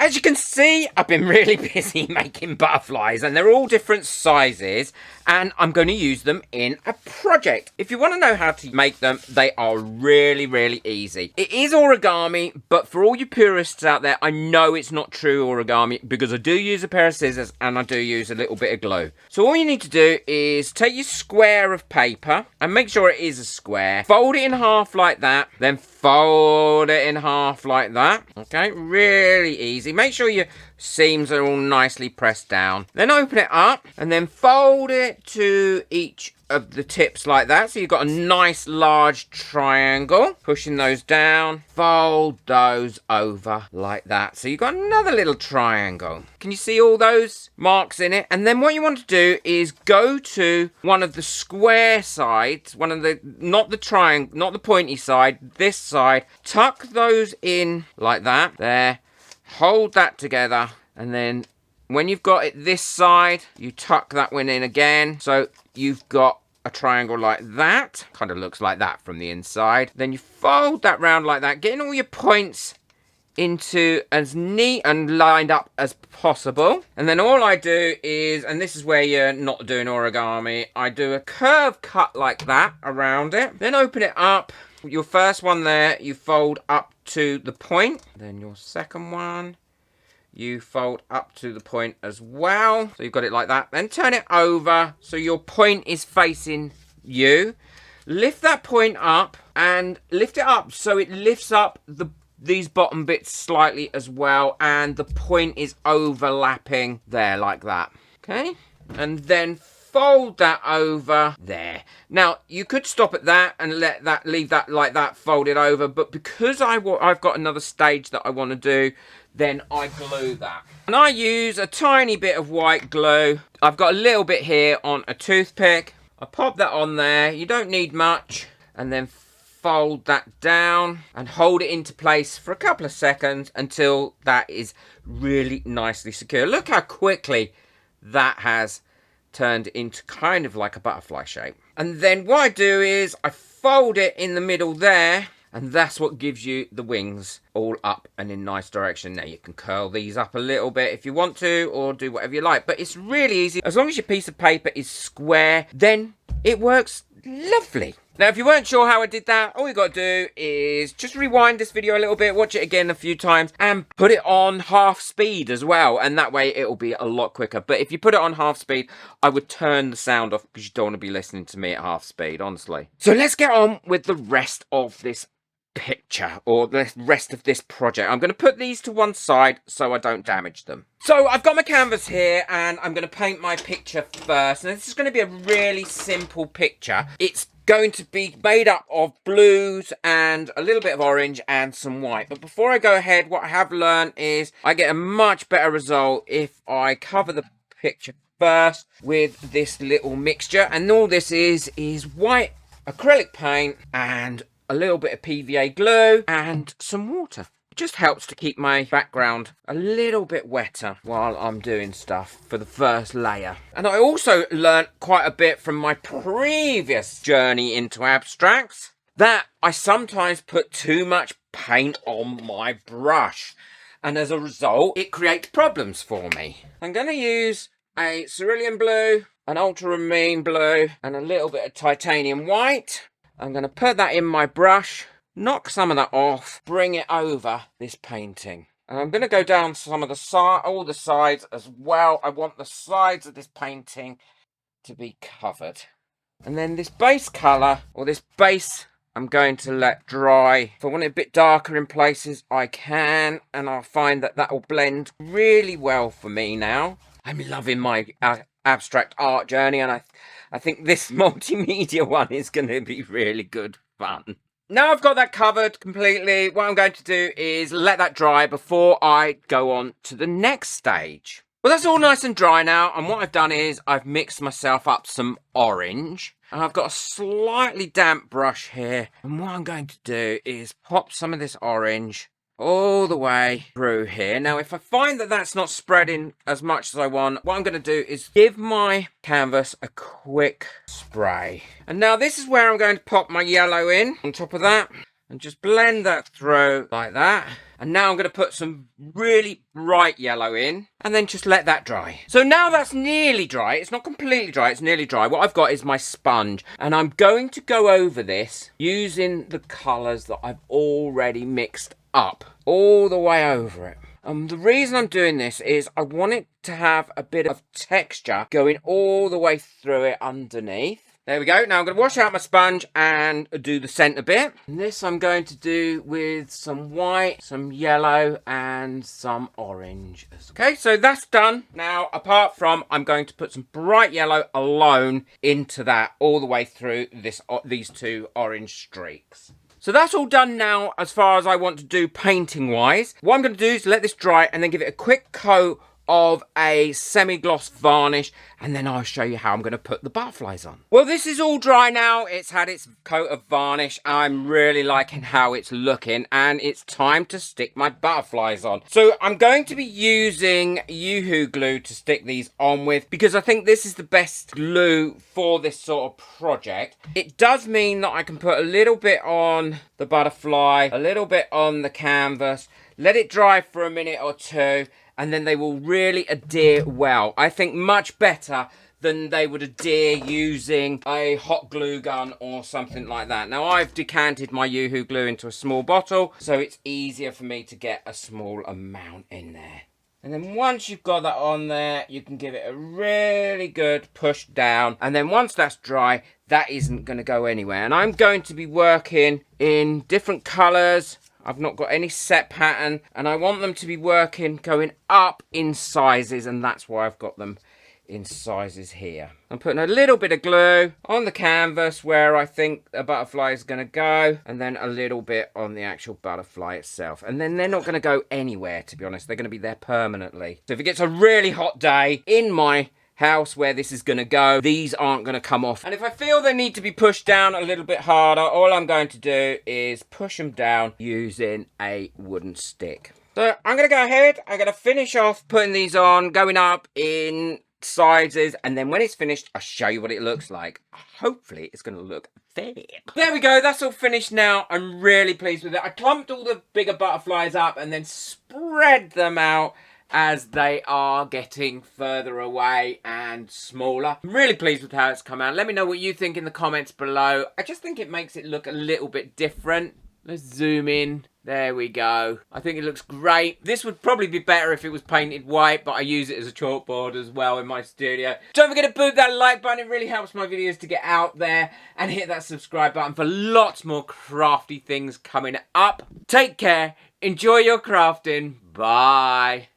As you can see, I've been really busy making butterflies, and they're all different sizes, and I'm going to use them in a project. If you want to know how to make them, they are really, really easy. It is origami, but for all you purists out there, I know it's not true origami because I do use a pair of scissors and I do use a little bit of glue. So all you need to do is take your square of paper and make sure it is a square. Fold it in half like that, then fold it in half like that. Okay, really easy. Make sure your seams are all nicely pressed down. Then open it up and then fold it to each of the tips like that. So you've got a nice large triangle. Pushing those down, fold those over like that. So you've got another little triangle. Can you see all those marks in it? And then what you want to do is go to one of the square sides, one of the, not the triangle, not the pointy side, this side. Tuck those in like that. There. Hold that together, and then when you've got it this side, you tuck that one in again. So you've got a triangle like that. Kind of looks like that from the inside. Then you fold that round like that, getting all your points into as neat and lined up as possible. And then all I do is, and this is where you're not doing origami, I do a curve cut like that around it. Then open it up. Your first one there, you fold up to the point. Then your second one, you fold up to the point as well. So you've got it like that. Then turn it over so your point is facing you. Lift that point up and lift it up so it lifts up these bottom bits slightly as well, and the point is overlapping there like that. Okay, and then fold that over there. Now you could stop at that and leave that like that, fold it over, but because I've got another stage that I want to do, then I glue that. And I use a tiny bit of white glue. I've got a little bit here on a toothpick. I pop that on there. You don't need much. And then fold that down and hold it into place for a couple of seconds until that is really nicely secure. Look how quickly that has turned into kind of like a butterfly shape. And then what I do is I fold it in the middle there, and that's what gives you the wings all up and in nice direction. Now you can curl these up a little bit if you want to, or do whatever you like, but it's really easy. As long as your piece of paper is square, then it works lovely. Now, if you weren't sure how I did that, all you got to do is just rewind this video a little bit, watch it again a few times, and put it on half speed as well. And that way it'll be a lot quicker. But if you put it on half speed, I would turn the sound off because you don't want to be listening to me at half speed, honestly. So let's get on with the rest of this picture, or the rest of this project. I'm going to put these to one side so I don't damage them. So I've got my canvas here and I'm going to paint my picture first. And this is going to be a really simple picture. It's going to be made up of blues and a little bit of orange and some white. But before I go ahead, what I have learned is I get a much better result if I cover the picture first with this little mixture. And all this is white acrylic paint and a little bit of PVA glue and some water. It just helps to keep my background a little bit wetter while I'm doing stuff for the first layer. And I also learnt quite a bit from my previous journey into abstracts that I sometimes put too much paint on my brush, and as a result it creates problems for me. I'm going to use a cerulean blue, an ultramarine blue and a little bit of titanium white. I'm going to put that in my brush, knock some of that off, bring it over this painting. And I'm going to go down some of the all the sides as well. I want the sides of this painting to be covered. And then this base colour, or this base, I'm going to let dry. If I want it a bit darker in places, I can. And I'll find that that will blend really well for me now. I'm loving my abstract art journey, and I think this multimedia one is going to be really good fun. Now I've got that covered completely, what I'm going to do is let that dry before I go on to the next stage. Well, that's all nice and dry now, and what I've done is I've mixed myself up some orange. And I've got a slightly damp brush here, and what I'm going to do is pop some of this orange all the way through here. Now, if I find that that's not spreading as much as I want, what I'm going to do is give my canvas a quick spray. And now this is where I'm going to pop my yellow in on top of that. And just blend that through like that. And now I'm going to put some really bright yellow in and then just let that dry. So now that's nearly dry. It's not completely dry, it's nearly dry. What I've got is my sponge and I'm going to go over this using the colours that I've already mixed up all the way over it. The reason I'm doing this is I want it to have a bit of texture going all the way through it underneath. There we go. Now I'm going to wash out my sponge and do the centre bit. And this I'm going to do with some white, some yellow and some orange. Okay, so that's done. Now, apart from, I'm going to put some bright yellow alone into that all the way through these two orange streaks. So that's all done now as far as I want to do painting wise. What I'm going to do is let this dry and then give it a quick coat of a semi-gloss varnish, and then I'll show you how I'm going to put the butterflies on. Well, this is all dry now. It's had its coat of varnish. I'm really liking how it's looking, and it's time to stick my butterflies on. So I'm going to be using Yoo-Hoo glue to stick these on with, because I think this is the best glue for this sort of project. It does mean that I can put a little bit on the butterfly, a little bit on the canvas, let it dry for a minute or two, and then they will really adhere well. I think much better than they would adhere using a hot glue gun or something like that. Now, I've decanted my Yoo-Hoo glue into a small bottle, so it's easier for me to get a small amount in there. And then once you've got that on there, you can give it a really good push down. And then once that's dry, that isn't going to go anywhere. And I'm going to be working in different colours. I've not got any set pattern, and I want them to be working, going up in sizes, and that's why I've got them in sizes here. I'm putting a little bit of glue on the canvas where I think a butterfly is going to go, and then a little bit on the actual butterfly itself. And then they're not going to go anywhere, to be honest. They're going to be there permanently. So if it gets a really hot day in my house where this is going to go, these aren't going to come off. And if I feel they need to be pushed down a little bit harder, all I'm going to do is push them down using a wooden stick. So I'm going to go ahead, I'm going to finish off putting these on, going up in sizes, and then when it's finished, I'll show you what it looks like. Hopefully it's going to look fair. There we go, that's all finished now. I'm really pleased with it. I clumped all the bigger butterflies up and then spread them out as they are getting further away and smaller. I'm really pleased with how it's come out. Let me know what you think in the comments below. I just think it makes it look a little bit different. Let's zoom in. There we go. I think it looks great. This would probably be better if it was painted white, but I use it as a chalkboard as well in my studio. Don't forget to boot that like button. It really helps my videos to get out there. And hit that subscribe button for lots more crafty things coming up. Take care. Enjoy your crafting. Bye.